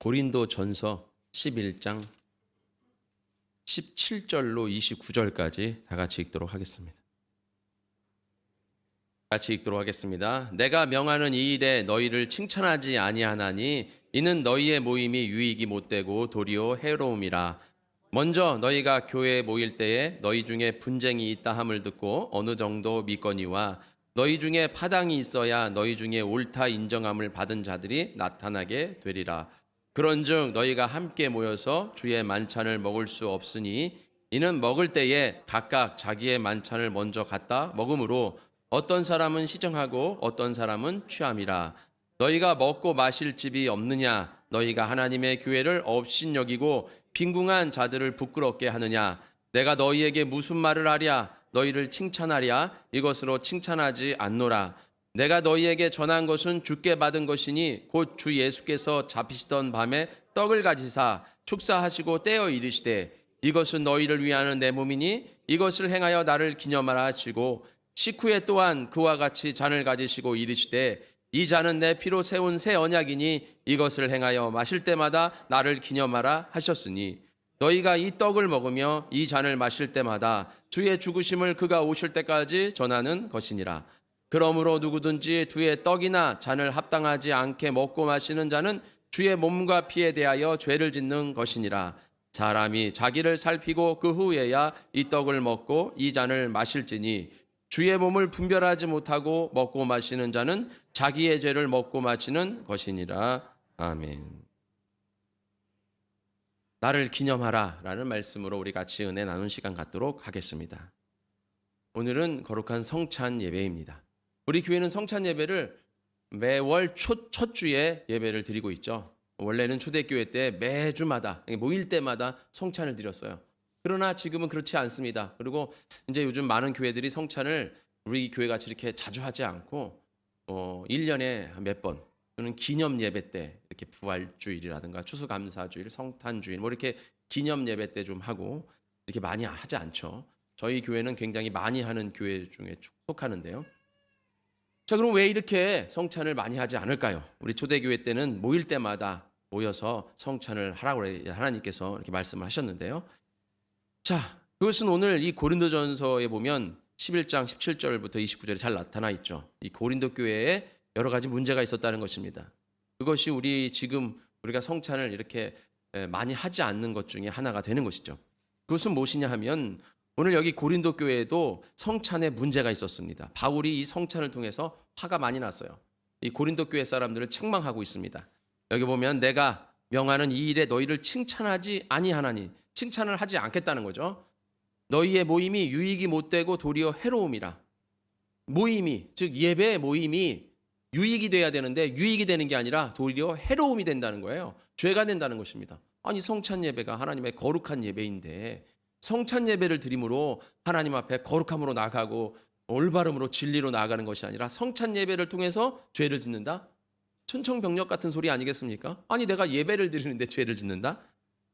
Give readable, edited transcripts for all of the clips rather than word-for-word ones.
고린도전서 11장 17절로 29절까지 다 같이 읽도록 하겠습니다. 같이 읽도록 하겠습니다. 내가 명하는 이 일에 너희를 칭찬하지 아니하나니 이는 너희의 모임이 유익이 못되고 도리어 해로움이라. 먼저 너희가 교회에 모일 때에 너희 중에 분쟁이 있다 함을 듣고 어느 정도 믿거니와 너희 중에 파당이 있어야 너희 중에 옳다 인정함을 받은 자들이 나타나게 되리라. 그런즉 너희가 함께 모여서 주의 만찬을 먹을 수 없으니 이는 먹을 때에 각각 자기의 만찬을 먼저 갖다 먹음으로 어떤 사람은 시정하고 어떤 사람은 취함이라. 너희가 먹고 마실 집이 없느냐? 너희가 하나님의 교회를 업신여기고 빈궁한 자들을 부끄럽게 하느냐? 내가 너희에게 무슨 말을 하랴? 너희를 칭찬하랴? 이것으로 칭찬하지 않노라. 내가 너희에게 전한 것은 주께 받은 것이니 곧 주 예수께서 잡히시던 밤에 떡을 가지사 축사하시고 떼어 이르시되 이것은 너희를 위하는 내 몸이니 이것을 행하여 나를 기념하라 하시고 식후에 또한 그와 같이 잔을 가지시고 이르시되 이 잔은 내 피로 세운 새 언약이니 이것을 행하여 마실 때마다 나를 기념하라 하셨으니 너희가 이 떡을 먹으며 이 잔을 마실 때마다 주의 죽으심을 그가 오실 때까지 전하는 것이니라. 그러므로 누구든지 주의 떡이나 잔을 합당하지 않게 먹고 마시는 자는 주의 몸과 피에 대하여 죄를 짓는 것이니라. 사람이 자기를 살피고 그 후에야 이 떡을 먹고 이 잔을 마실지니 주의 몸을 분별하지 못하고 먹고 마시는 자는 자기의 죄를 먹고 마시는 것이니라. 아멘. 나를 기념하라 라는 말씀으로 우리 같이 은혜 나눈 시간 갖도록 하겠습니다. 오늘은 거룩한 성찬 예배입니다. 우리 교회는 성찬 예배를 매월 첫 주에 예배를 드리고 있죠. 원래는 초대교회 때 매주마다 모일 때마다 성찬을 드렸어요. 그러나 지금은 그렇지 않습니다. 그리고 이제 요즘 많은 교회들이 성찬을 우리 교회같이 이렇게 자주 하지 않고 1년에 몇 번 또는 기념 예배 때 이렇게 부활주일이라든가 추수감사주일, 성탄주일 뭐 이렇게 기념 예배 때 좀 하고 이렇게 많이 하지 않죠. 저희 교회는 굉장히 많이 하는 교회 중에 속하는데요. 자, 그럼 왜 이렇게 성찬을 많이 하지 않을까요? 우리 초대교회 때는 모일 때마다 모여서 성찬을 하라고 하나님께서 이렇게 말씀을 하셨는데요. 자, 그것은 오늘 이 고린도전서에 보면 11장 17절부터 29절에 잘 나타나 있죠. 이 고린도 교회에 여러 가지 문제가 있었다는 것입니다. 그것이 우리가 성찬을 이렇게 많이 하지 않는 것 중에 하나가 되는 것이죠. 그것은 무엇이냐 하면 오늘 여기 고린도 교회에도 성찬에 문제가 있었습니다. 바울이 이 성찬을 통해서 화가 많이 났어요. 이 고린도 교회 사람들을 책망하고 있습니다. 여기 보면 내가 명하는 이 일에 너희를 칭찬하지 아니하나니, 칭찬을 하지 않겠다는 거죠. 너희의 모임이 유익이 못되고 도리어 해로움이라. 모임이, 즉 예배의 모임이 유익이 돼야 되는데 유익이 되는 게 아니라 도리어 해로움이 된다는 거예요. 죄가 된다는 것입니다. 아니, 성찬 예배가 하나님의 거룩한 예배인데 성찬 예배를 드림으로 하나님 앞에 거룩함으로 나아가고 올바름으로 진리로 나아가는 것이 아니라 성찬 예배를 통해서 죄를 짓는다? 천청병력 같은 소리 아니겠습니까? 아니, 내가 예배를 드리는데 죄를 짓는다?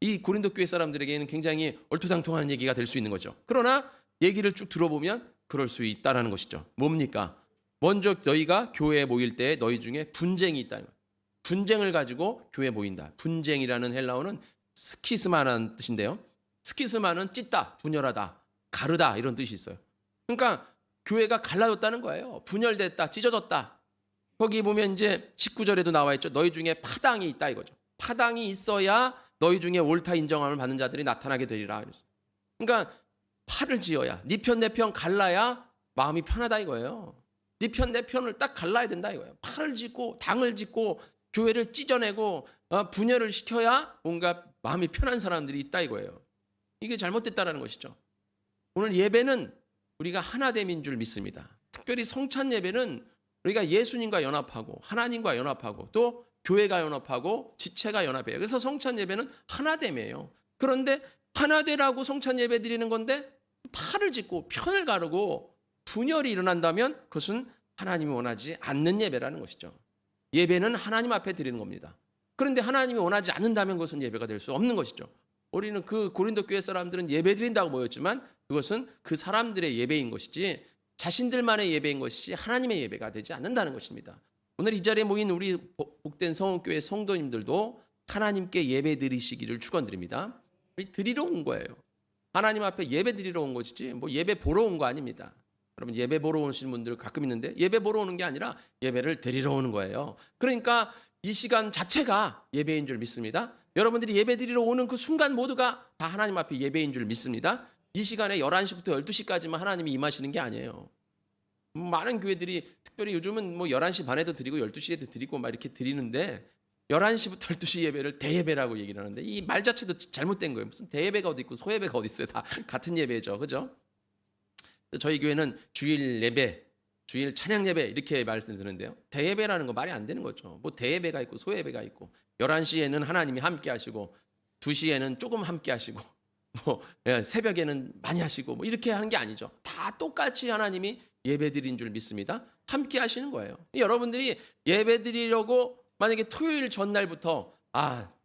이 고린도 교회 사람들에게는 굉장히 얼토당통한 얘기가 될 수 있는 거죠. 그러나 얘기를 쭉 들어보면 그럴 수 있다는 것이죠. 뭡니까? 먼저 너희가 교회에 모일 때 너희 중에 분쟁이 있다는 거예요. 분쟁을 가지고 교회에 모인다. 분쟁이라는 헬라어는 스키스마라는 뜻인데요. 스키스마는 찢다, 분열하다, 가르다 이런 뜻이 있어요. 그러니까 교회가 갈라졌다는 거예요. 분열됐다, 찢어졌다. 거기 보면 이제 19절에도 나와 있죠. 너희 중에 파당이 있다 이거죠. 파당이 있어야 너희 중에 옳다 인정함을 받는 자들이 나타나게 되리라. 그러니까 팔을 지어야, 네 편 내 편 갈라야 마음이 편하다 이거예요. 네 편 내 편을 딱 갈라야 된다 이거예요. 팔을 짓고 당을 짓고 교회를 찢어내고 분열을 시켜야 뭔가 마음이 편한 사람들이 있다 이거예요. 이게 잘못됐다라는 것이죠. 오늘 예배는 우리가 하나됨인 줄 믿습니다. 특별히 성찬 예배는 우리가 예수님과 연합하고 하나님과 연합하고 또 교회가 연합하고 지체가 연합해요. 그래서 성찬 예배는 하나됨이에요. 그런데 하나되라고 성찬 예배 드리는 건데 팔을 짓고 편을 가르고 분열이 일어난다면 그것은 하나님이 원하지 않는 예배라는 것이죠. 예배는 하나님 앞에 드리는 겁니다. 그런데 하나님이 원하지 않는다면 그것은 예배가 될 수 없는 것이죠. 우리는 그 고린도 교회 사람들은 예배 드린다고 모였지만 그것은 그 사람들의 예배인 것이지 자신들만의 예배인 것이지 하나님의 예배가 되지 않는다는 것입니다. 오늘 이 자리에 모인 우리 복된 성원교회 성도님들도 하나님께 예배 드리시기를 축원드립니다. 우리 드리러 온 거예요. 하나님 앞에 예배 드리러 온 것이지 뭐 예배 보러 온 거 아닙니다. 여러분 예배 보러 오시는 분들 가끔 있는데 예배 보러 오는 게 아니라 예배를 드리러 오는 거예요. 그러니까 이 시간 자체가 예배인 줄 믿습니다. 여러분들이 예배 드리러 오는 그 순간 모두가 다 하나님 앞에 예배인 줄 믿습니다. 이 시간에 11시부터 12시까지만 하나님이 임하시는 게 아니에요. 많은 교회들이 특별히 요즘은 뭐 11시 반에도 드리고 12시에도 드리고 막 이렇게 드리는데 11시부터 12시 예배를 대예배라고 얘기를 하는데 이 말 자체도 잘못된 거예요. 무슨 대예배가 어디 있고 소예배가 어디 있어요. 다 같은 예배죠. 그죠? 저희 교회는 주일 예배, 주일 찬양 예배 이렇게 말씀을 드는데요. 대예배라는 거 말이 안 되는 거죠. 뭐 대예배가 있고 소예배가 있고 11시에는 하나님이 함께 하시고 2시에는 조금 함께 하시고 뭐 새벽에는 많이 하시고 뭐 이렇게 하는 게 아니죠. 다 똑같이 하나님이 예배드린 줄 믿습니다. 함께 하시는 거예요. 여러분들이 예배드리려고 만약에 토요일 전날부터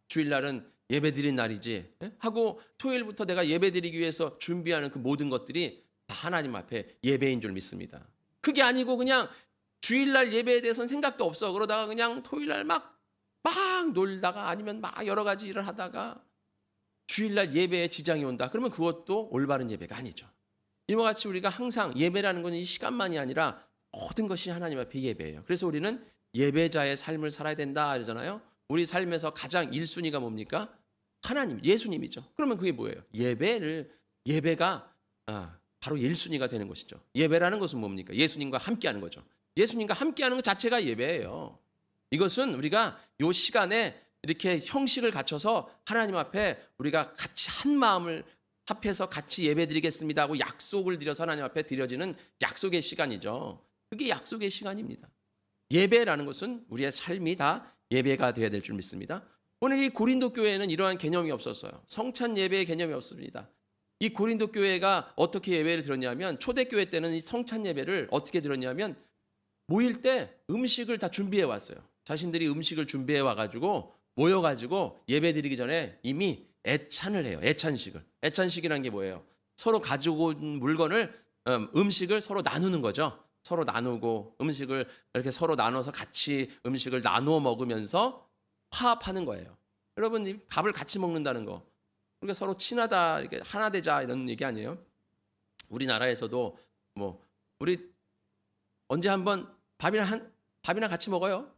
주일날은 예배드린 날이지 하고 토요일부터 내가 예배드리기 위해서 준비하는 그 모든 것들이 다 하나님 앞에 예배인 줄 믿습니다. 그게 아니고 그냥 주일날 예배에 대해서는 생각도 없어. 그러다가 그냥 토요일날 막 놀다가 아니면 막 여러 가지 일을 하다가 주일날 예배에 지장이 온다. 그러면 그것도 올바른 예배가 아니죠. 이와 같이 우리가 항상 예배라는 것은 이 시간만이 아니라 모든 것이 하나님 앞에 예배예요. 그래서 우리는 예배자의 삶을 살아야 된다 그러잖아요. 우리 삶에서 가장 1순위가 뭡니까? 하나님, 예수님이죠. 그러면 그게 뭐예요? 예배가 바로 1순위가 되는 것이죠. 예배라는 것은 뭡니까? 예수님과 함께하는 거죠. 예수님과 함께하는 것 자체가 예배예요. 이것은 우리가 이 시간에 이렇게 형식을 갖춰서 하나님 앞에 우리가 같이 한 마음을 합해서 같이 예배드리겠습니다 하고 약속을 드려서 하나님 앞에 드려지는 약속의 시간이죠. 그게 약속의 시간입니다. 예배라는 것은 우리의 삶이 다 예배가 되어야 될 줄 믿습니다. 오늘 이 고린도 교회에는 이러한 개념이 없었어요. 성찬 예배의 개념이 없습니다. 이 고린도 교회가 어떻게 예배를 드렸냐면 초대교회 때는 이 성찬 예배를 어떻게 드렸냐면 모일 때 음식을 다 준비해 왔어요. 자신들이 음식을 준비해 와가지고 모여가지고 예배 드리기 전에 이미 애찬을 해요. 애찬식을. 애찬식이라는 게 뭐예요? 서로 가지고 온 물건을 음식을 서로 나누는 거죠. 서로 나누고 음식을 이렇게 서로 나눠서 같이 음식을 나누어 먹으면서 화합하는 거예요. 여러분 밥을 같이 먹는다는 거 우리가 서로 친하다 이렇게 하나 되자 이런 얘기 아니에요? 우리나라에서도 뭐 우리 언제 한번 밥이나 같이 먹어요?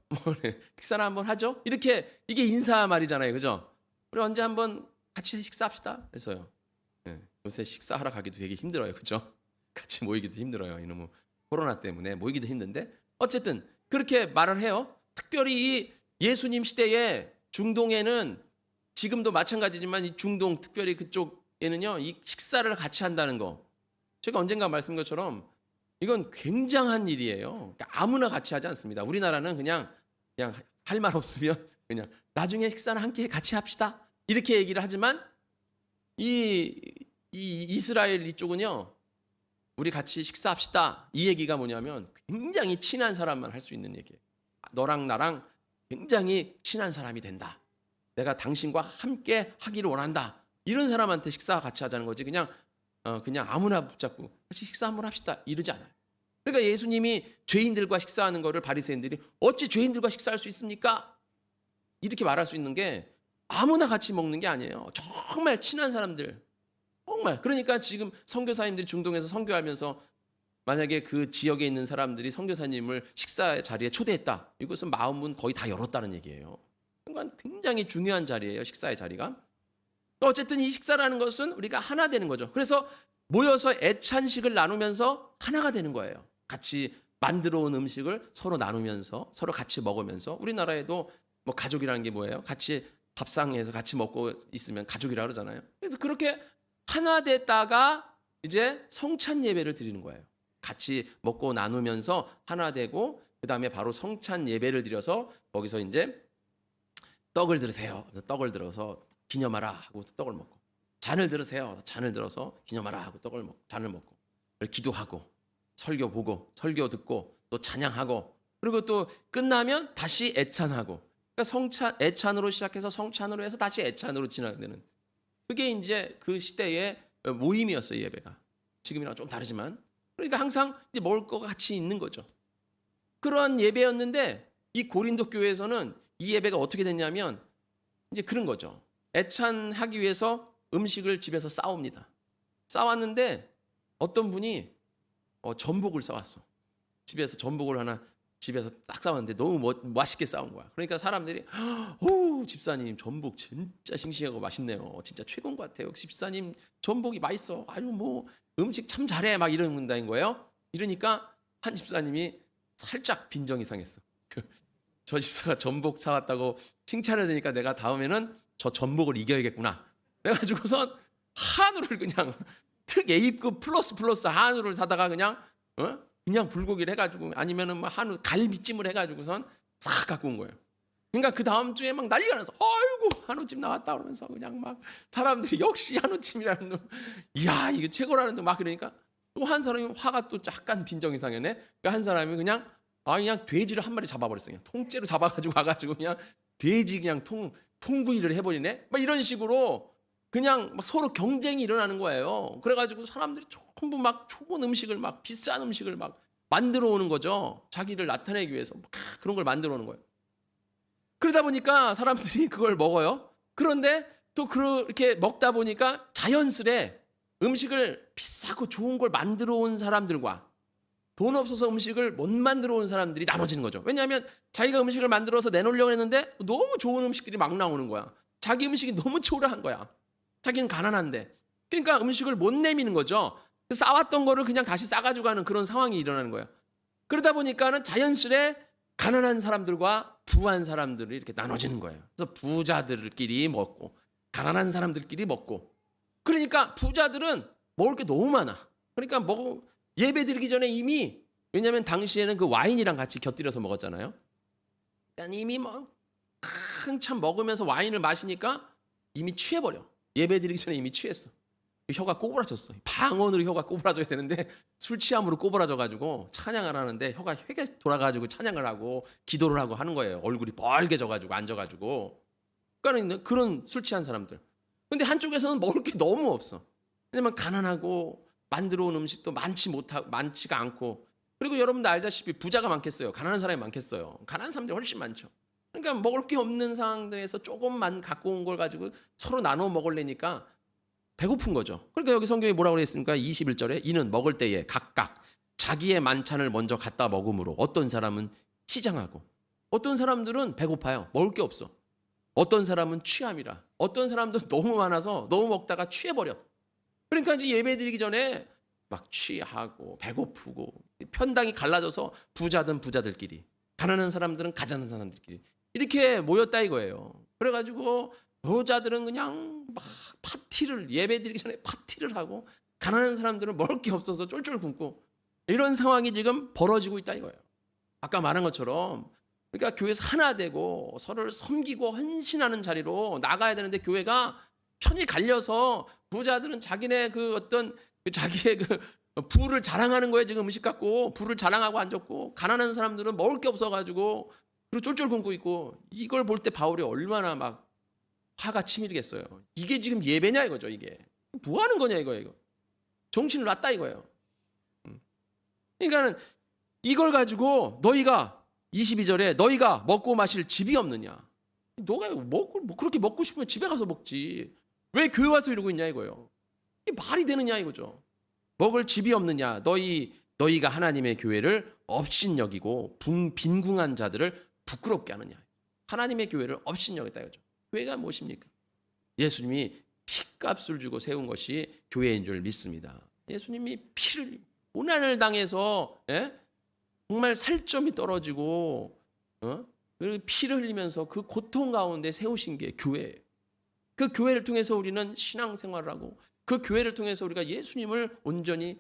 식사나 한번 하죠? 이렇게 이게 인사 말이잖아요, 그죠? 우리 언제 한번 같이 식사합시다. 그래서요. 요새 식사하러 가기도 되게 힘들어요, 그죠? 같이 모이기도 힘들어요. 이놈의 코로나 때문에 모이기도 힘든데 어쨌든 그렇게 말을 해요. 특별히 이 예수님 시대에 중동에는 지금도 마찬가지지만 이 중동 특별히 그쪽에는요 이 식사를 같이 한다는 거 제가 언젠가 말씀드린 것처럼 이건 굉장한 일이에요. 그러니까 아무나 같이 하지 않습니다. 우리나라는 그냥 할 말 없으면 그냥 나중에 식사는 함께 같이 합시다 이렇게 얘기를 하지만 이 이스라엘 이쪽은요 우리 같이 식사합시다 이 얘기가 뭐냐면 굉장히 친한 사람만 할 수 있는 얘기예요. 너랑 나랑 굉장히 친한 사람이 된다. 내가 당신과 함께 하기를 원한다. 이런 사람한테 식사 같이 하자는 거지. 그냥 아무나 붙잡고 같이 식사 한번 합시다. 이러지 않아요. 그러니까 예수님이 죄인들과 식사하는 거를 바리새인들이 어찌 죄인들과 식사할 수 있습니까? 이렇게 말할 수 있는 게 아무나 같이 먹는 게 아니에요. 정말 친한 사람들. 정말. 그러니까 지금 선교사님들이 중동에서 선교하면서 만약에 그 지역에 있는 사람들이 선교사님을 식사 자리에 초대했다. 이것은 마음은 거의 다 열었다는 얘기예요. 그러니까 굉장히 중요한 자리예요. 식사의 자리가. 어쨌든 이 식사라는 것은 우리가 하나 되는 거죠. 그래서 모여서 애찬식을 나누면서 하나가 되는 거예요. 같이 만들어 온 음식을 서로 나누면서 서로 같이 먹으면서 우리나라에도 뭐 가족이라는 게 뭐예요? 같이 밥상에서 같이 먹고 있으면 가족이라 그러잖아요. 그래서 그렇게 하나 됐다가 이제 성찬 예배를 드리는 거예요. 같이 먹고 나누면서 하나 되고 그다음에 바로 성찬 예배를 드려서 거기서 이제 떡을 들으세요. 떡을 들어서 기념하라 하고 떡을 먹고 잔을 들으세요. 잔을 들어서 기념하라 하고 떡을 먹고 잔을 먹고 기도하고 설교 보고 설교 듣고 또 찬양하고 그리고 또 끝나면 다시 애찬하고 그러니까 애찬으로 시작해서 성찬으로 해서 다시 애찬으로 진행되는 그게 이제 그 시대의 모임이었어요. 예배가 지금이랑 좀 다르지만 그러니까 항상 이제 먹을 거가 같이 있는 거죠. 그러한 예배였는데 이 고린도 교회에서는 이 예배가 어떻게 됐냐면 이제 그런 거죠. 애찬하기 위해서 음식을 집에서 싸웁니다. 싸왔는데 어떤 분이 전복을 싸왔어. 집에서 전복을 하나 집에서 딱 싸왔는데 너무 맛있게 싸운 거야. 그러니까 사람들이 오, 집사님 전복 진짜 싱싱하고 맛있네요. 진짜 최고인 것 같아요. 집사님 전복이 맛있어. 아유 뭐 음식 참 잘해. 막 이런다는 거예요. 이러니까 한 집사님이 살짝 빈정이 상했어. 저 집사가 전복 사왔다고 칭찬을 드니까 내가 다음에는 저 전복을 이겨야겠구나. 그래가지고선 한우를 그냥 특 A급 플러스 한우를 사다가 그냥 불고기를 해가지고 아니면은 막 한우 갈비찜을 해가지고선 싹 갖고 온 거예요. 그러니까 그 다음 주에 막 난리가 나서 아이고 한우찜 나왔다 그러면서 그냥 막 사람들이 역시 한우찜이라는 놈, 이야 이거 최고라는 놈 막 그러니까 또 한 사람이 화가 또 약간 빈정이 상했네. 그러니까 한 사람이 그냥 돼지를 한 마리 잡아버렸어요. 그냥 통째로 잡아가지고 와가지고 그냥 돼지 그냥 통구이를 해버리네. 막 이런 식으로 그냥 막 서로 경쟁이 일어나는 거예요. 그래가지고 사람들이 전부 막 좋은 음식을 막 비싼 음식을 막 만들어 오는 거죠. 자기를 나타내기 위해서 막 그런 걸 만들어 오는 거예요. 그러다 보니까 사람들이 그걸 먹어요. 그런데 또 그렇게 먹다 보니까 자연스레 음식을 비싸고 좋은 걸 만들어 온 사람들과 돈 없어서 음식을 못 만들어 온 사람들이 나눠지는 거죠. 왜냐하면 자기가 음식을 만들어서 내놓으려고 했는데 너무 좋은 음식들이 막 나오는 거야. 자기 음식이 너무 초라한 거야. 자기는 가난한데. 그러니까 음식을 못 내미는 거죠. 싸왔던 거를 그냥 다시 싸가지고 가는 그런 상황이 일어나는 거예요. 그러다 보니까는 자연스레 가난한 사람들과 부한 사람들이 이렇게 나눠지는 거예요. 그래서 부자들끼리 먹고 가난한 사람들끼리 먹고. 그러니까 부자들은 먹을 게 너무 많아. 그러니까 예배 드리기 전에 이미 왜냐하면 당시에는 그 와인이랑 같이 곁들여서 먹었잖아요. 그러니까 이미 한참 먹으면서 와인을 마시니까 이미 취해버려. 예배 드리기 전에 이미 취했어. 혀가 꼬부라졌어. 방언으로 혀가 꼬부라져야 되는데 술 취함으로 꼬부라져가지고 찬양을 하는데 혀가 회게 돌아가지고 찬양을 하고 기도를 하고 하는 거예요. 얼굴이 빨개져가지고 앉아가지고. 그러니까 그런 술 취한 사람들. 근데 한쪽에서는 먹을 게 너무 없어. 왜냐면 가난하고 만들어 온 음식도 많지가 않고. 그리고 여러분도 알다시피 부자가 많겠어요. 가난한 사람이 많겠어요. 가난한 사람들이 훨씬 많죠. 그러니까 먹을 게 없는 상황들에서 조금만 갖고 온 걸 가지고 서로 나눠 먹으려니까 배고픈 거죠. 그러니까 여기 성경이 뭐라고 그랬습니까? 21절에 이는 먹을 때에 각각 자기의 만찬을 먼저 갖다 먹음으로 어떤 사람은 시장하고 어떤 사람들은 배고파요. 먹을 게 없어. 어떤 사람은 취함이라. 어떤 사람도 너무 많아서 너무 먹다가 취해버려. 그러니까 이제 예배 드리기 전에 막 취하고 배고프고 편당이 갈라져서 부자든 부자들끼리 가난한 사람들은 가난한 사람들끼리 이렇게 모였다 이거예요. 그래가지고 부자들은 그냥 막 파티를 예배 드리기 전에 파티를 하고 가난한 사람들은 먹을 게 없어서 쫄쫄 굶고 이런 상황이 지금 벌어지고 있다 이거예요. 아까 말한 것처럼 그러니까 교회에서 하나 되고 서로를 섬기고 헌신하는 자리로 나가야 되는데 교회가 편이 갈려서 부자들은 자기네 자기의 부를 자랑하는 거에 지금 음식 갖고 부를 자랑하고 앉았고 가난한 사람들은 먹을 게 없어가지고 그리고 쫄쫄 굶고 있고 이걸 볼 때 바울이 얼마나 막 화가 치밀겠어요. 이게 지금 예배냐 이거죠. 이게 뭐 하는 거냐 이거 정신을 놨다 이거예요. 그러니까는 이걸 가지고 너희가 22절에 너희가 먹고 마실 집이 없느냐. 너가 그렇게 먹고 싶으면 집에 가서 먹지. 왜 교회 와서 이러고 있냐 이거예요. 이게 말이 되느냐 이거죠. 먹을 집이 없느냐. 너희가 하나님의 교회를 업신여기고 빈궁한 자들을 부끄럽게 하느냐. 하나님의 교회를 업신여겼다 이거죠. 교회가 무엇입니까? 예수님이 피값을 주고 세운 것이 교회인 줄 믿습니다. 예수님이 고난을 당해서 정말 살점이 떨어지고 피를 흘리면서 그 고통 가운데 세우신 게 교회예요. 그 교회를 통해서 우리는 신앙생활을 하고 그 교회를 통해서 우리가 예수님을 온전히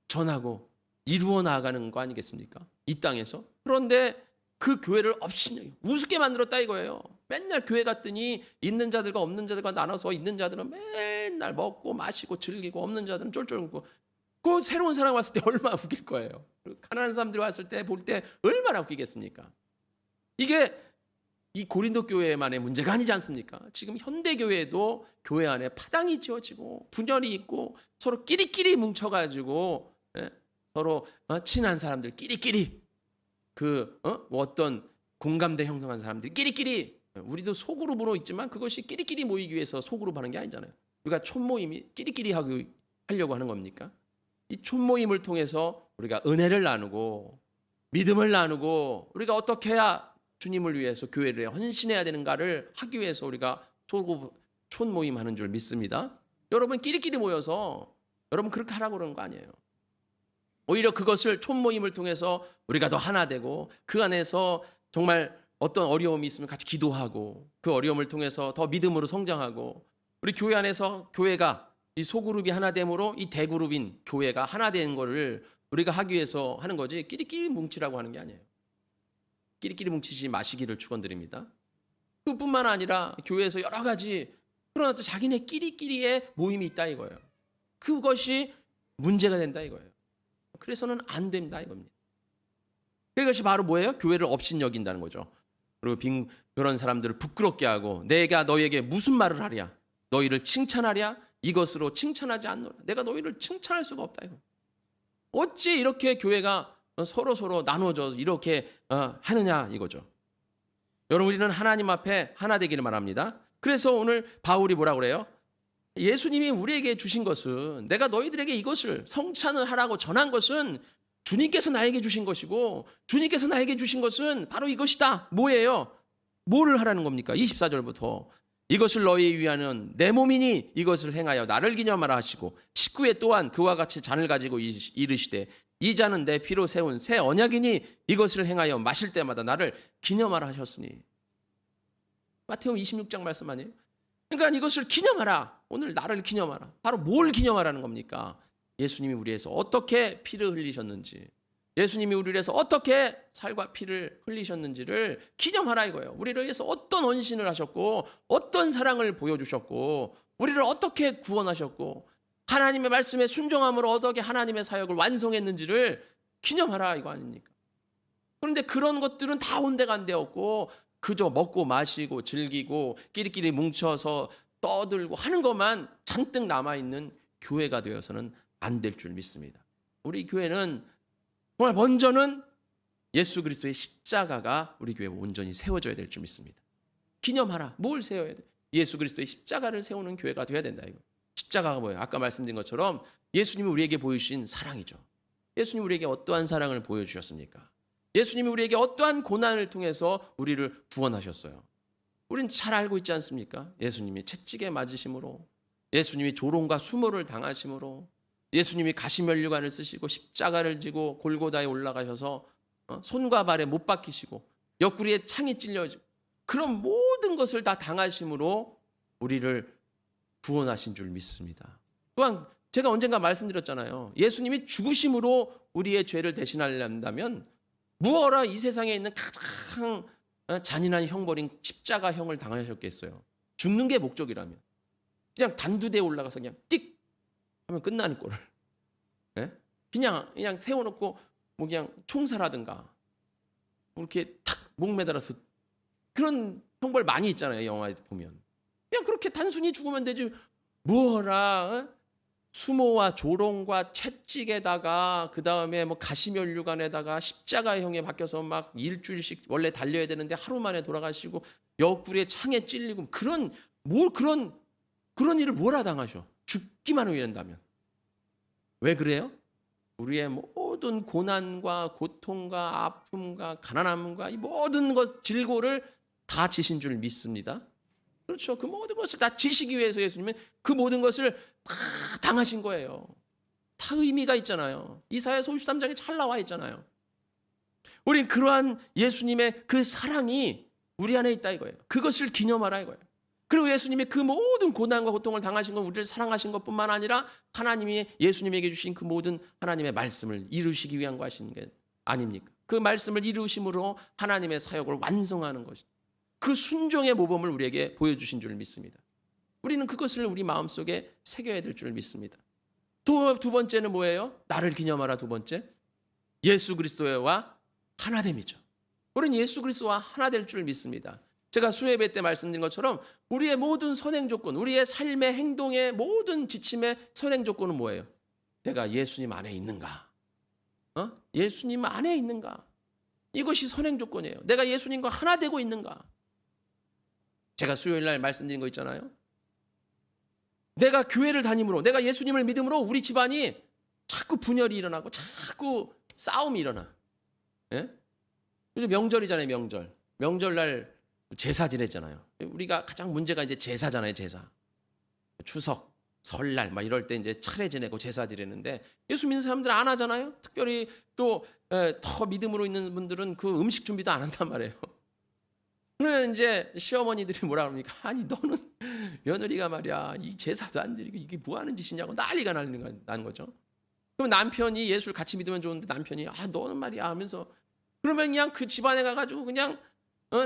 전하고 이루어 나아가는 거 아니겠습니까? 이 땅에서. 그런데 그 교회를 업신여기고 우습게 만들었다 이거예요. 맨날 교회 갔더니 있는 자들과 없는 자들과 나눠서 있는 자들은 맨날 먹고 마시고 즐기고 없는 자들은 쫄쫄 굶고 그 새로운 사람 왔을 때 얼마나 웃길 거예요. 가난한 사람들이 왔을 때 볼 때 얼마나 웃기겠습니까? 이게 이 고린도 교회만의 문제가 아니지 않습니까? 지금 현대 교회도 교회 안에 파당이 지어지고 분열이 있고 서로 끼리끼리 뭉쳐가지고 서로 친한 사람들 끼리끼리 어떤 공감대 형성한 사람들 끼리끼리 우리도 소그룹으로 있지만 그것이 끼리끼리 모이기 위해서 소그룹 하는 게 아니잖아요. 우리가 촌모임이 끼리끼리 하려고 하는 겁니까? 이 촌모임을 통해서 우리가 은혜를 나누고 믿음을 나누고 우리가 어떻게 해야 주님을 위해서 교회를 헌신해야 되는가를 하기 위해서 우리가 촌모임 하는 줄 믿습니다. 여러분 끼리끼리 모여서 여러분 그렇게 하라고 그러는 거 아니에요. 오히려 그것을 촌모임을 통해서 우리가 더 하나 되고 그 안에서 정말 어떤 어려움이 있으면 같이 기도하고 그 어려움을 통해서 더 믿음으로 성장하고 우리 교회 안에서 교회가 이 소그룹이 하나 됨으로 이 대그룹인 교회가 하나 되는 거를 우리가 하기 위해서 하는 거지 끼리끼리 뭉치라고 하는 게 아니에요. 끼리끼리 뭉치지 마시기를 축원드립니다. 그뿐만 아니라 교회에서 여러 가지 그러나 또 자기네 끼리끼리의 모임이 있다 이거예요. 그것이 문제가 된다 이거예요. 그래서는 안 된다 이겁니다. 그것이 바로 뭐예요? 교회를 업신여긴다는 거죠. 그리고 그런 사람들을 부끄럽게 하고 내가 너희에게 무슨 말을 하랴? 너희를 칭찬하랴? 이것으로 칭찬하지 않노라. 내가 너희를 칭찬할 수가 없다 이거. 어찌 이렇게 교회가 서로 나눠져 이렇게 하느냐 이거죠. 여러분 우리는 하나님 앞에 하나 되기를 바랍니다. 그래서 오늘 바울이 뭐라고 그래요? 예수님이 우리에게 주신 것은 내가 너희들에게 이것을 성찬을 하라고 전한 것은 주님께서 나에게 주신 것이고 주님께서 나에게 주신 것은 바로 이것이다. 뭐예요? 뭐를 하라는 겁니까? 24절부터 이것을 너희 위하는 내 몸이니 이것을 행하여 나를 기념하라 하시고 19회 또한 그와 같이 잔을 가지고 이르시되 이 잔은 내 피로 세운 새 언약이니 이것을 행하여 마실 때마다 나를 기념하라 하셨으니. 마태복음 26장 말씀 아니에요? 그러니까 이것을 기념하라. 오늘 나를 기념하라. 바로 뭘 기념하라는 겁니까? 예수님이 우리 위해서 어떻게 피를 흘리셨는지, 예수님이 우리를 위해서 어떻게 살과 피를 흘리셨는지를 기념하라 이거예요. 우리를 위해서 어떤 헌신을 하셨고 어떤 사랑을 보여주셨고 우리를 어떻게 구원하셨고 하나님의 말씀에 순종함으로 어떻게 하나님의 사역을 완성했는지를 기념하라 이거 아닙니까? 그런데 그런 것들은 다 온데간데 없고 그저 먹고 마시고 즐기고 끼리끼리 뭉쳐서 떠들고 하는 것만 잔뜩 남아있는 교회가 되어서는 안 될 줄 믿습니다. 우리 교회는 정말 먼저는 예수 그리스도의 십자가가 우리 교회에 온전히 세워져야 될 줄 믿습니다. 기념하라. 뭘 세워야 돼? 예수 그리스도의 십자가를 세우는 교회가 되어야 된다 이거. 십자가가 뭐예요? 아까 말씀드린 것처럼 예수님이 우리에게 보여주신 사랑이죠. 예수님이 우리에게 어떠한 사랑을 보여주셨습니까? 예수님이 우리에게 어떠한 고난을 통해서 우리를 구원하셨어요. 우리는 잘 알고 있지 않습니까? 예수님이 채찍에 맞으심으로, 예수님이 조롱과 수모를 당하심으로, 예수님이 가시면류관을 쓰시고 십자가를 지고 골고다에 올라가셔서 손과 발에 못 박히시고 옆구리에 창이 찔려지고 그런 모든 것을 다 당하심으로 우리를 구원하신 줄 믿습니다. 또한 제가 언젠가 말씀드렸잖아요. 예수님이 죽으심으로 우리의 죄를 대신하려면 무엇라 이 세상에 있는 가장 잔인한 형벌인 십자가형을 당하셨겠어요. 죽는 게 목적이라면 그냥 단두대에 올라가서 그냥 띡 하면 끝나는 꼴을 그냥 세워놓고 뭐 그냥 총살하든가 이렇게 탁 목매달아서 그런 형벌 많이 있잖아요. 영화에 보면 그냥 그렇게 단순히 죽으면 되지 뭐라 수모와 조롱과 채찍에다가 그 다음에 뭐 가시면류관에다가 십자가형에 박혀서 막 일주일씩 원래 달려야 되는데 하루 만에 돌아가시고 옆구리에 창에 찔리고 그런 일을 뭐라 당하셔? 죽기만 해야 된다면. 왜 그래요? 우리의 모든 고난과 고통과 아픔과 가난함과 이 모든 것 질고를 다 지신 줄 믿습니다. 그렇죠. 그 모든 것을 다 지시기 위해서 예수님은 그 모든 것을 다 당하신 거예요. 다 의미가 있잖아요. 이사야서 53장에 잘 나와 있잖아요. 우린 그러한 예수님의 그 사랑이 우리 안에 있다 이거예요. 그것을 기념하라 이거예요. 그리고 예수님이 그 모든 고난과 고통을 당하신 건 우리를 사랑하신 것뿐만 아니라 하나님이 예수님에게 주신 그 모든 하나님의 말씀을 이루시기 위한 거 하시는 게 아닙니까? 그 말씀을 이루심으로 하나님의 사역을 완성하는 것이죠. 그 순종의 모범을 우리에게 보여주신 줄 믿습니다. 우리는 그것을 우리 마음속에 새겨야 될 줄 믿습니다. 두 번째는 뭐예요? 나를 기념하라. 두 번째 예수 그리스도와 하나됨이죠. 우리는 예수 그리스도와 하나 될 줄 믿습니다. 제가 수요예배 때 말씀드린 것처럼 우리의 모든 선행 조건, 우리의 삶의 행동의 모든 지침의 선행 조건은 뭐예요? 내가 예수님 안에 있는가? 예수님 안에 있는가? 이것이 선행 조건이에요. 내가 예수님과 하나 되고 있는가? 제가 수요일 날 말씀드린 거 있잖아요. 내가 교회를 다님으로, 내가 예수님을 믿음으로 우리 집안이 자꾸 분열이 일어나고 자꾸 싸움이 일어나. 예? 요즘 명절이잖아요, 명절. 명절날 제사 지내잖아요. 우리가 가장 문제가 이제 제사잖아요, 제사. 추석, 설날 막 이럴 때 이제 차례 지내고 제사 지내는데 예수 믿는 사람들은 안 하잖아요. 특별히 또 더 믿음으로 있는 분들은 그 음식 준비도 안 한단 말이에요. 그러면 이제 시어머니들이 뭐라 그럽니까? 아니 너는 며느리가 말이야 이 제사도 안 드리고 이게 뭐 하는 짓이냐고 난리가 나는 거죠. 그럼 남편이 예수를 같이 믿으면 좋은데 남편이 아 너는 말이야 하면서 그러면 그냥 그 집안에 가가지고 그냥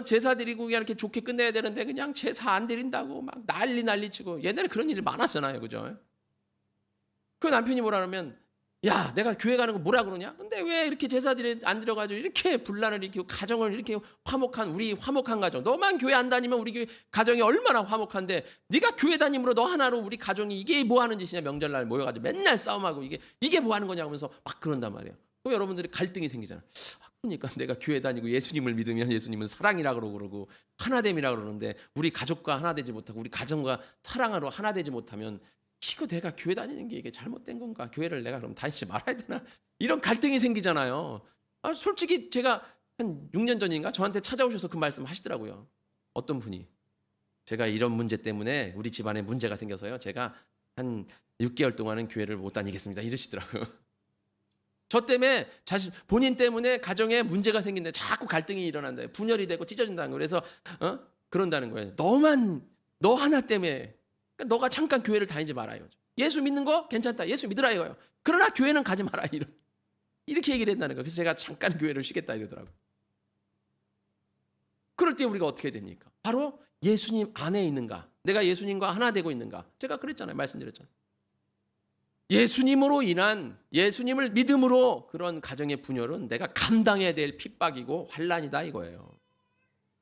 제사 드리고 그냥 이렇게 좋게 끝내야 되는데 그냥 제사 안 드린다고 막 난리치고 옛날에 그런 일이 많았잖아요, 그죠? 그 남편이 뭐라 그러면 야 내가 교회 가는 거 뭐라 그러냐? 근데 왜 이렇게 제사 안 드려가지고 이렇게 분란을 일으키고 가정을 이렇게 우리 화목한 가정 너만 교회 안 다니면 우리 교회 가정이 얼마나 화목한데 네가 교회 다님으로 너 하나로 우리 가정이 이게 뭐 하는 짓이냐 명절날 모여가지고 맨날 싸움하고 이게 뭐 하는 거냐 하면서 막 그런단 말이에요. 그럼 여러분들이 갈등이 생기잖아요. 그러니까 내가 교회 다니고 예수님을 믿으면 예수님은 사랑이라고 그러고 하나됨이라고 그러는데 우리 가족과 하나 되지 못하고 우리 가정과 사랑으로 하나 되지 못하면 이거 내가 교회 다니는 게 이게 잘못된 건가? 교회를 내가 그럼 다니지 말아야 되나? 이런 갈등이 생기잖아요. 솔직히 제가 한 6년 전인가 저한테 찾아오셔서 그 말씀 하시더라고요. 어떤 분이 제가 이런 문제 때문에 우리 집안에 문제가 생겨서요. 제가 한 6개월 동안은 교회를 못 다니겠습니다. 이러시더라고요. 저 때문에 본인 때문에 가정에 문제가 생긴다. 자꾸 갈등이 일어난다. 분열이 되고 찢어진다는 거예요. 그래서 그런다는 거예요. 너 하나 때문에 그러니까 너가 잠깐 교회를 다니지 말아요. 예수 믿는 거 괜찮다. 예수 믿으라 이거예요. 그러나 교회는 가지 마라. 이렇게 얘기를 했다는 거예요. 그래서 제가 잠깐 교회를 쉬겠다 이러더라고요. 그럴 때 우리가 어떻게 됩니까? 바로 예수님 안에 있는가? 내가 예수님과 하나 되고 있는가? 제가 그랬잖아요. 말씀드렸잖아요. 예수님으로 인한 예수님을 믿음으로 그런 가정의 분열은 내가 감당해야 될 핍박이고 환난이다 이거예요.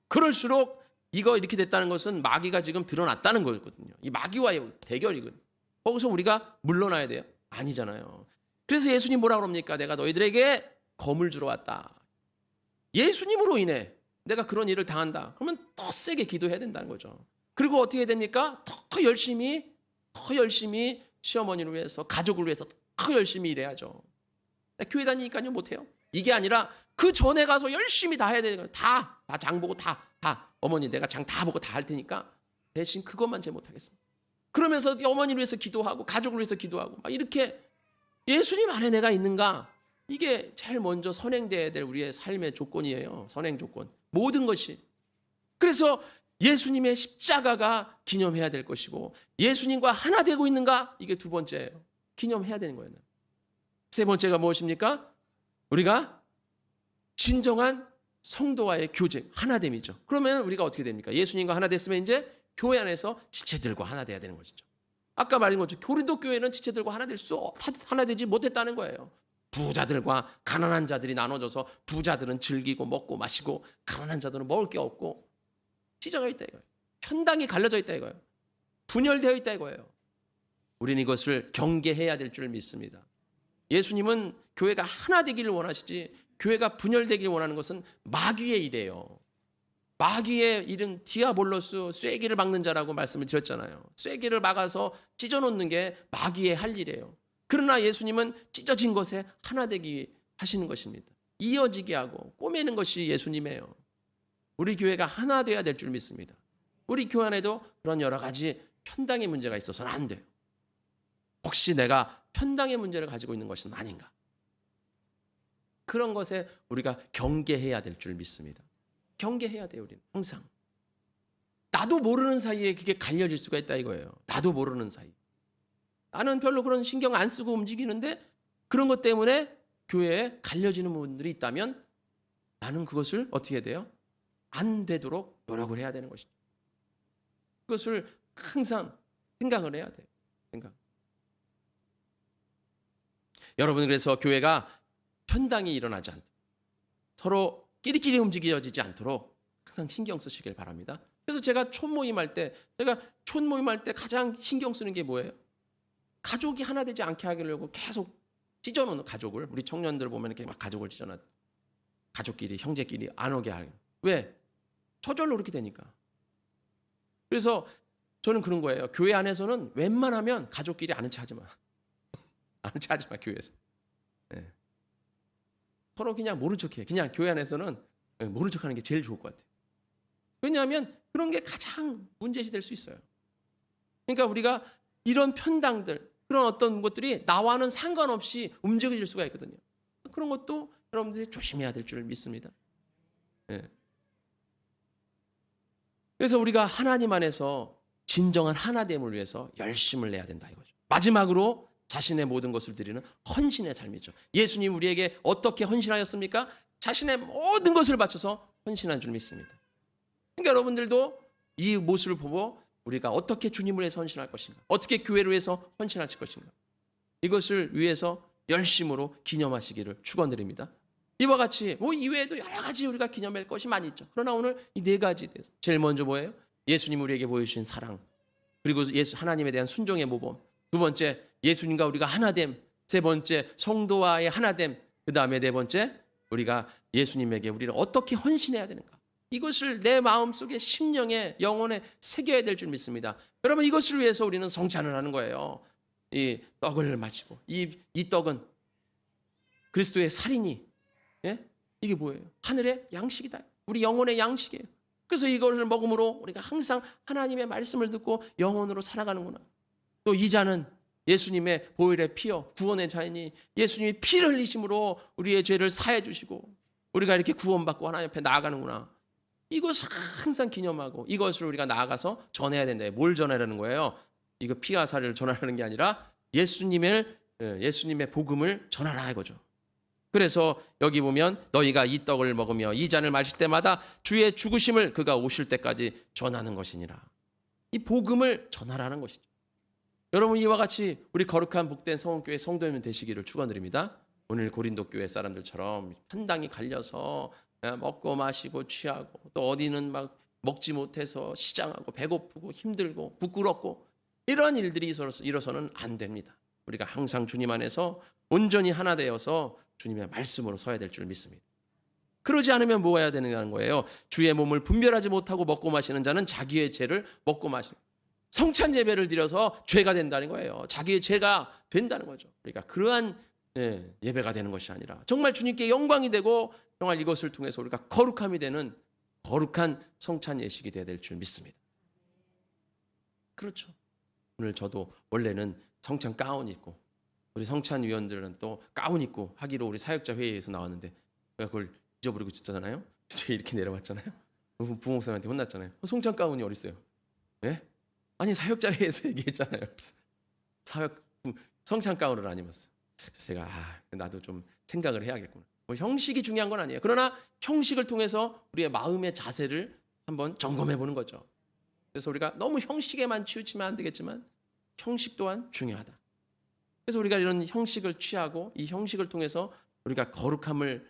그럴수록 이거 이렇게 됐다는 것은 마귀가 지금 드러났다는 거거든요. 이 마귀와의 대결이거든요. 거기서 우리가 물러나야 돼요? 아니잖아요. 그래서 예수님 뭐라 그럽니까? 내가 너희들에게 검을 주러 왔다. 예수님으로 인해 내가 그런 일을 당한다. 그러면 더 세게 기도해야 된다는 거죠. 그리고 어떻게 됩니까? 더 열심히 시어머니를 위해서 가족을 위해서 더 열심히 일해야죠. 교회 다니니까요 못해요. 이게 아니라 그 전에 가서 열심히 다 해야 되는 거예요. 다 장 보고 다 어머니 내가 장 다 보고 다 할 테니까 대신 그것만 제 못하겠습니다. 그러면서 어머니를 위해서 기도하고 가족을 위해서 기도하고 막 이렇게 예수님 안에 내가 있는가 이게 제일 먼저 선행돼야 될 우리의 삶의 조건이에요. 선행 조건 모든 것이. 그래서 예수님의 십자가가 기념해야 될 것이고 예수님과 하나 되고 있는가 이게 두 번째예요. 기념해야 되는 거예요. 세 번째가 무엇입니까? 우리가 진정한 성도와의 교제, 하나됨이죠. 그러면 우리가 어떻게 됩니까? 예수님과 하나 됐으면 이제 교회 안에서 지체들과 하나 돼야 되는 것이죠. 아까 말한 것처럼 고린도 교회는 지체들과 하나 되지 못했다는 거예요. 부자들과 가난한 자들이 나눠져서 부자들은 즐기고 먹고 마시고 가난한 자들은 먹을 게 없고 찢어져 있다 이거예요. 편당이 갈려져 있다 이거예요. 분열되어 있다 이거예요. 우리는 이것을 경계해야 될 줄 믿습니다. 예수님은 교회가 하나 되기를 원하시지 교회가 분열되기를 원하는 것은 마귀의 일이에요. 마귀의 일은 디아볼로스 쐐기를 막는 자라고 말씀을 드렸잖아요. 쐐기를 막아서 찢어놓는 게 마귀의 할 일이에요. 그러나 예수님은 찢어진 것에 하나 되기 하시는 것입니다. 이어지게 하고 꼬매는 것이 예수님이에요. 우리 교회가 하나 돼야 될 줄 믿습니다. 우리 교회 안에도 그런 여러 가지 편당의 문제가 있어서는 안 돼요. 혹시 내가 편당의 문제를 가지고 있는 것은 아닌가? 그런 것에 우리가 경계해야 될 줄 믿습니다. 경계해야 돼요, 우리는 항상. 나도 모르는 사이에 그게 갈려질 수가 있다 이거예요. 나도 모르는 사이. 나는 별로 그런 신경 안 쓰고 움직이는데 그런 것 때문에 교회에 갈려지는 부분들이 있다면 나는 그것을 어떻게 해야 돼요? 안 되도록 노력을 해야 되는 것이죠. 그것을 항상 생각을 해야 돼요. 생각. 여러분 그래서 교회가 편당이 일어나지 않도록 서로 끼리끼리 움직여지지 않도록 항상 신경 쓰시길 바랍니다. 그래서 제가 촌모임할 때 가장 신경 쓰는 게 뭐예요? 가족이 하나 되지 않게 하려고 계속 찢어놓는 가족을 우리 청년들 보면 이렇게 막 가족을 찢어놔 가족끼리 형제끼리 안 오게 하는 왜? 저절로 그렇게 되니까 그래서 저는 그런 거예요. 교회 안에서는 웬만하면 가족끼리 아는 체 하지 마. 아는 체 하지 마, 교회에서. 네. 서로 그냥 모른 척해. 그냥 교회 안에서는 모른 척하는 게 제일 좋을 것 같아요. 왜냐하면 그런 게 가장 문제시 될 수 있어요. 그러니까 우리가 이런 편당들, 그런 어떤 것들이 나와는 상관없이 움직여질 수가 있거든요. 그런 것도 여러분들이 조심해야 될 줄 믿습니다. 네. 그래서 우리가 하나님 안에서 진정한 하나됨을 위해서 열심을 내야 된다 이거죠. 마지막으로 자신의 모든 것을 드리는 헌신의 삶이죠. 예수님 우리에게 어떻게 헌신하였습니까? 자신의 모든 것을 바쳐서 헌신한 줄 믿습니다. 그러니까 여러분들도 이 모습을 보고 우리가 어떻게 주님을 위해서 헌신할 것인가, 어떻게 교회를 위해서 헌신할 것인가, 이것을 위해서 열심으로 기념하시기를 축원드립니다. 이와 같이 이외에도 여러 가지 우리가 기념할 것이 많이 있죠. 그러나 오늘 이 네 가지에 대해서 제일 먼저 뭐예요? 예수님 우리에게 보여주신 사랑, 그리고 하나님에 대한 순종의 모범, 두 번째 예수님과 우리가 하나됨, 세 번째 성도와의 하나됨, 그 다음에 네 번째 우리가 예수님에게 우리를 어떻게 헌신해야 되는가, 이것을 내 마음속에 심령에 영혼에 새겨야 될 줄 믿습니다. 여러분 이것을 위해서 우리는 성찬을 하는 거예요. 이 떡을 마시고 이 떡은 그리스도의 살이니, 예? 이게 뭐예요? 하늘의 양식이다. 우리 영혼의 양식이에요. 그래서 이것을 먹음으로 우리가 항상 하나님의 말씀을 듣고 영혼으로 살아가는구나. 또 이 잔은 예수님의 보혈의 피요 구원의 잔이니 예수님이 피를 흘리심으로 우리의 죄를 사해 주시고 우리가 이렇게 구원받고 하나님 앞에 나아가는구나. 이것을 항상 기념하고 이것을 우리가 나아가서 전해야 된다. 뭘 전하라는 거예요? 이거 피와 살을 전하라는 게 아니라 예수님의 복음을 전하라 이거죠. 그래서 여기 보면 너희가 이 떡을 먹으며 이 잔을 마실 때마다 주의 죽으심을 그가 오실 때까지 전하는 것이니라. 이 복음을 전하라는 것이죠. 여러분 이와 같이 우리 거룩한 복된 성원교회 성도님 되시기를 축원드립니다. 오늘 고린도 교회 사람들처럼 한당이 갈려서 먹고 마시고 취하고 또 어디는 막 먹지 못해서 시장하고 배고프고 힘들고 부끄럽고 이러한 일들이 일어서는 안 됩니다. 우리가 항상 주님 안에서 온전히 하나 되어서 주님의 말씀으로 서야 될 줄 믿습니다. 그러지 않으면 뭐 해야 되는 거예요? 주의 몸을 분별하지 못하고 먹고 마시는 자는 자기의 죄를 먹고 마시고 성찬 예배를 드려서 죄가 된다는 거예요. 자기의 죄가 된다는 거죠. 그러니까 그러한 예배가 되는 것이 아니라 정말 주님께 영광이 되고 정말 이것을 통해서 우리가 거룩함이 되는 거룩한 성찬 예식이 되어야 될 줄 믿습니다. 그렇죠. 오늘 저도 원래는 성찬 가운 입고 우리 성찬 위원들은 또 가운 입고 하기로 우리 사역자 회의에서 나왔는데 제가 그걸 잊어버리고 있었잖아요. 제가 이렇게 내려왔잖아요. 부목사님한테 혼났잖아요. 성찬 가운이 어디 있어요? 예? 아니 사역자 회의에서 얘기했잖아요. 성찬 가운을 안 입었어요. 그래서 제가 나도 좀 생각을 해야겠구나. 형식이 중요한 건 아니에요. 그러나 형식을 통해서 우리의 마음의 자세를 한번 점검해 보는 거죠. 그래서 우리가 너무 형식에만 치우치면 안 되겠지만 형식 또한 중요하다. 그래서 우리가 이런 형식을 취하고 이 형식을 통해서 우리가 거룩함을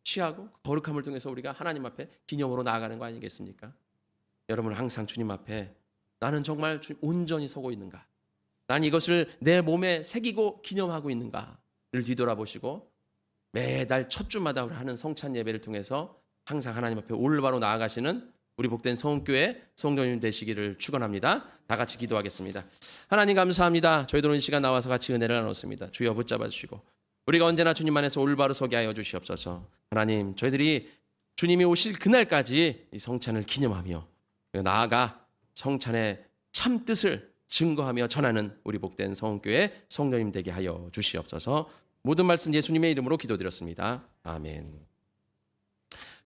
취하고 거룩함을 통해서 우리가 하나님 앞에 기념으로 나아가는 거 아니겠습니까? 여러분 항상 주님 앞에 나는 정말 온전히 서고 있는가? 난 이것을 내 몸에 새기고 기념하고 있는가를 뒤돌아보시고 매달 첫 주마다 하는 성찬 예배를 통해서 항상 하나님 앞에 올바로 나아가시는 우리 복된 성교회 성도님 되시기를 축원합니다. 다 같이 기도하겠습니다. 하나님 감사합니다. 저희들 오늘 시간 나와서 같이 은혜를 나눴습니다. 주여 붙잡아 주시고 우리가 언제나 주님 안에서 올바로 서게 하여 주시옵소서. 하나님 저희들이 주님이 오실 그날까지 이 성찬을 기념하며 나아가 성찬의 참 뜻을 증거하며 전하는 우리 복된 성교회 성도님 되게 하여 주시옵소서. 모든 말씀 예수님의 이름으로 기도드렸습니다. 아멘.